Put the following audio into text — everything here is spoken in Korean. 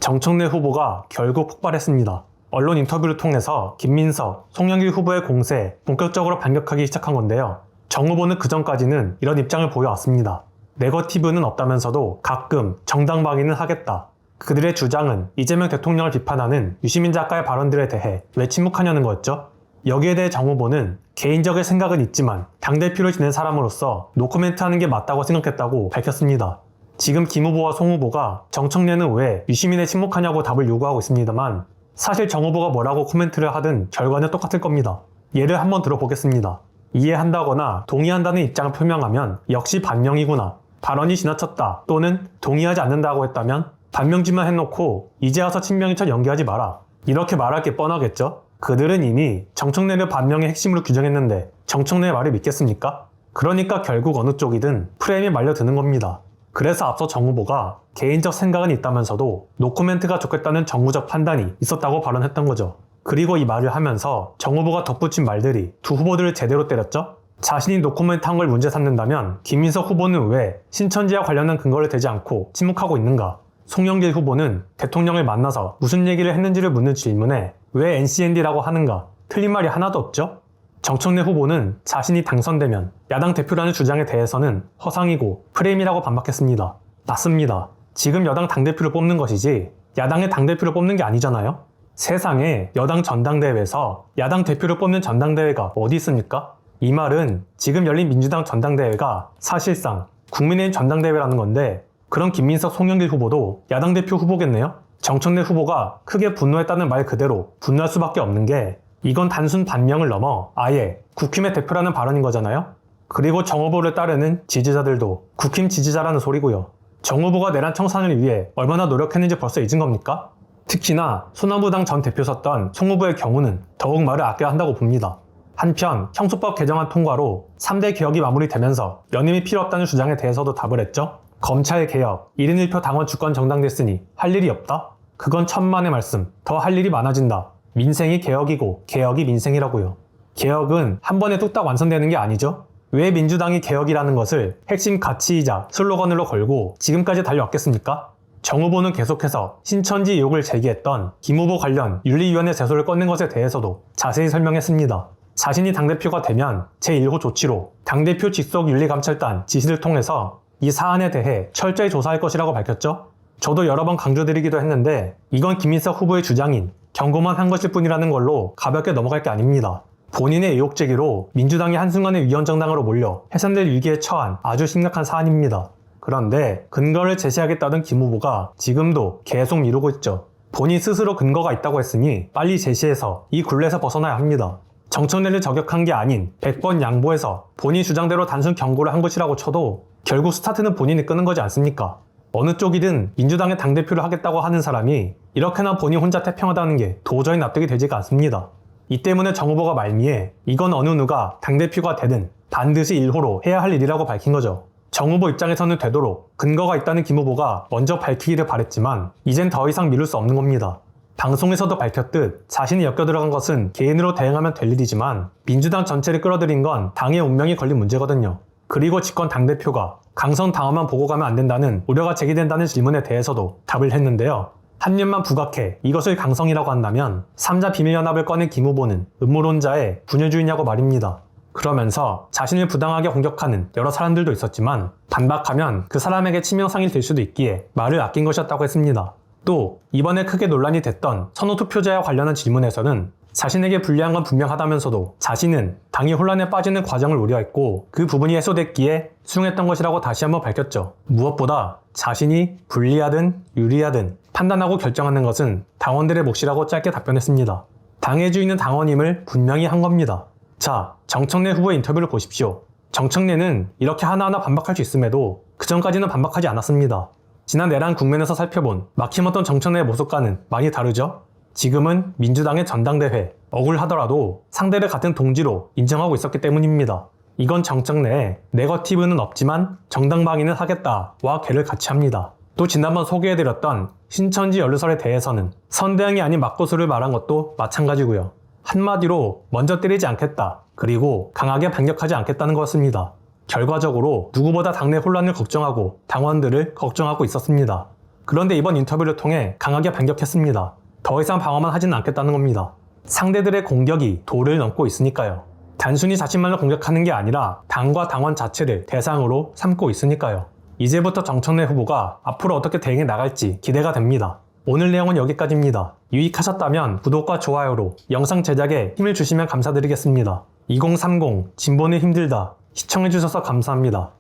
정청래 후보가 결국 폭발했습니다. 언론 인터뷰를 통해서 김민석, 송영길 후보의 공세에 본격적으로 반격하기 시작한 건데요. 정 후보는 그전까지는 이런 입장을 보여왔습니다. 네거티브는 없다면서도 가끔 정당 방위는 하겠다. 그들의 주장은 이재명 대통령을 비판하는 유시민 작가의 발언들에 대해 왜 침묵하냐는 거였죠. 여기에 대해 정 후보는 개인적인 생각은 있지만 당대표를 지낸 사람으로서 노코멘트 하는 게 맞다고 생각했다고 밝혔습니다. 지금 김 후보와 송 후보가 정청래는 왜 유시민에 침묵하냐고 답을 요구하고 있습니다만 사실 정 후보가 뭐라고 코멘트를 하든 결과는 똑같을 겁니다. 예를 한번 들어보겠습니다. 이해한다거나 동의한다는 입장을 표명하면 역시 반명이구나. 발언이 지나쳤다 또는 동의하지 않는다고 했다면 반명짓만 해놓고 이제 와서 친명인 척 연기하지 마라. 이렇게 말할 게 뻔하겠죠? 그들은 이미 정청래를 반명의 핵심으로 규정했는데 정청래의 말을 믿겠습니까? 그러니까 결국 어느 쪽이든 프레임에 말려드는 겁니다. 그래서 앞서 정 후보가 개인적 생각은 있다면서도 노코멘트가 좋겠다는 정무적 판단이 있었다고 발언했던 거죠. 그리고 이 말을 하면서 정 후보가 덧붙인 말들이 두 후보들을 제대로 때렸죠? 자신이 노코멘트 한 걸 문제 삼는다면 김민석 후보는 왜 신천지와 관련한 근거를 대지 않고 침묵하고 있는가? 송영길 후보는 대통령을 만나서 무슨 얘기를 했는지를 묻는 질문에 왜 NCND라고 하는가? 틀린 말이 하나도 없죠? 정청래 후보는 자신이 당선되면 야당 대표라는 주장에 대해서는 허상이고 프레임이라고 반박했습니다. 맞습니다. 지금 여당 당대표를 뽑는 것이지 야당의 당대표를 뽑는 게 아니잖아요? 세상에 여당 전당대회에서 야당 대표를 뽑는 전당대회가 어디 있습니까? 이 말은 지금 열린 민주당 전당대회가 사실상 국민의힘 전당대회라는 건데 그럼 김민석, 송영길 후보도 야당 대표 후보겠네요? 정청래 후보가 크게 분노했다는 말 그대로 분노할 수밖에 없는 게 이건 단순 반명을 넘어 아예 국힘의 대표라는 발언인 거잖아요? 그리고 정 후보를 따르는 지지자들도 국힘 지지자라는 소리고요. 정 후보가 내란 청산을 위해 얼마나 노력했는지 벌써 잊은 겁니까? 특히나 소나무당 전 대표였던 송 후보의 경우는 더욱 말을 아껴야 한다고 봅니다. 한편 형소법 개정안 통과로 3대 개혁이 마무리되면서 연임이 필요 없다는 주장에 대해서도 답을 했죠. 검찰 개혁, 1인 1표 당원 주권 정당됐으니 할 일이 없다? 그건 천만의 말씀, 더 할 일이 많아진다. 민생이 개혁이고 개혁이 민생이라고요. 개혁은 한 번에 뚝딱 완성되는 게 아니죠. 왜 민주당이 개혁이라는 것을 핵심 가치이자 슬로건으로 걸고 지금까지 달려왔겠습니까? 정 후보는 계속해서 신천지 의혹을 제기했던 김 후보 관련 윤리위원회 제소를 꺼낸 것에 대해서도 자세히 설명했습니다. 자신이 당대표가 되면 제1호 조치로 당대표 직속 윤리감찰단 지시를 통해서 이 사안에 대해 철저히 조사할 것이라고 밝혔죠. 저도 여러 번 강조드리기도 했는데 이건 김민석 후보의 주장인 경고만 한 것일 뿐이라는 걸로 가볍게 넘어갈 게 아닙니다. 본인의 의혹 제기로 민주당이 한순간에 위헌정당으로 몰려 해산될 위기에 처한 아주 심각한 사안입니다. 그런데 근거를 제시하겠다던 김 후보가 지금도 계속 미루고 있죠. 본인 스스로 근거가 있다고 했으니 빨리 제시해서 이 굴레에서 벗어나야 합니다. 정청래를 저격한 게 아닌 100번 양보해서 본인 주장대로 단순 경고를 한 것이라고 쳐도 결국 스타트는 본인이 끄는 거지 않습니까? 어느 쪽이든 민주당의 당대표를 하겠다고 하는 사람이 이렇게나 본인 혼자 태평하다는 게 도저히 납득이 되지가 않습니다. 이 때문에 정 후보가 말미에 이건 어느 누가 당대표가 되든 반드시 1호로 해야 할 일이라고 밝힌 거죠. 정 후보 입장에서는 되도록 근거가 있다는 김 후보가 먼저 밝히기를 바랬지만 이젠 더 이상 미룰 수 없는 겁니다. 방송에서도 밝혔듯 자신이 엮여들어간 것은 개인으로 대응하면 될 일이지만 민주당 전체를 끌어들인 건 당의 운명이 걸린 문제거든요. 그리고 집권 당대표가 강성 당원만 보고 가면 안 된다는 우려가 제기된다는 질문에 대해서도 답을 했는데요. 한 년만 부각해 이것을 강성이라고 한다면 3자 비밀연합을 꺼낸 김 후보는 음모론자의 분열주의냐고 말입니다. 그러면서 자신을 부당하게 공격하는 여러 사람들도 있었지만 반박하면 그 사람에게 치명상이 될 수도 있기에 말을 아낀 것이었다고 했습니다. 또 이번에 크게 논란이 됐던 선호투표자와 관련한 질문에서는 자신에게 불리한 건 분명하다면서도 자신은 당이 혼란에 빠지는 과정을 우려했고 그 부분이 해소됐기에 수용했던 것이라고 다시 한번 밝혔죠. 무엇보다 자신이 불리하든 유리하든 판단하고 결정하는 것은 당원들의 몫이라고 짧게 답변했습니다. 당의 주인은 당원임을 분명히 한 겁니다. 자, 정청래 후보의 인터뷰를 보십시오. 정청래는 이렇게 하나하나 반박할 수 있음에도 그전까지는 반박하지 않았습니다. 지난 내란 국면에서 살펴본 막힘없던 정청래의 모습과는 많이 다르죠? 지금은 민주당의 전당대회, 억울하더라도 상대를 같은 동지로 인정하고 있었기 때문입니다. 이건 정청래에 네거티브는 없지만 정당 방위는 하겠다와 괴를 같이 합니다. 또 지난번 소개해드렸던 신천지 연루설에 대해서는 선대응이 아닌 맞고수를 말한 것도 마찬가지고요. 한마디로 먼저 때리지 않겠다, 그리고 강하게 반격하지 않겠다는 것입니다. 결과적으로 누구보다 당내 혼란을 걱정하고 당원들을 걱정하고 있었습니다. 그런데 이번 인터뷰를 통해 강하게 반격했습니다. 더 이상 방어만 하지는 않겠다는 겁니다. 상대들의 공격이 도를 넘고 있으니까요. 단순히 자신만을 공격하는 게 아니라 당과 당원 자체를 대상으로 삼고 있으니까요. 이제부터 정청래 후보가 앞으로 어떻게 대응해 나갈지 기대가 됩니다. 오늘 내용은 여기까지입니다. 유익하셨다면 구독과 좋아요로 영상 제작에 힘을 주시면 감사드리겠습니다. 2030 진보는 힘들다. 시청해주셔서 감사합니다.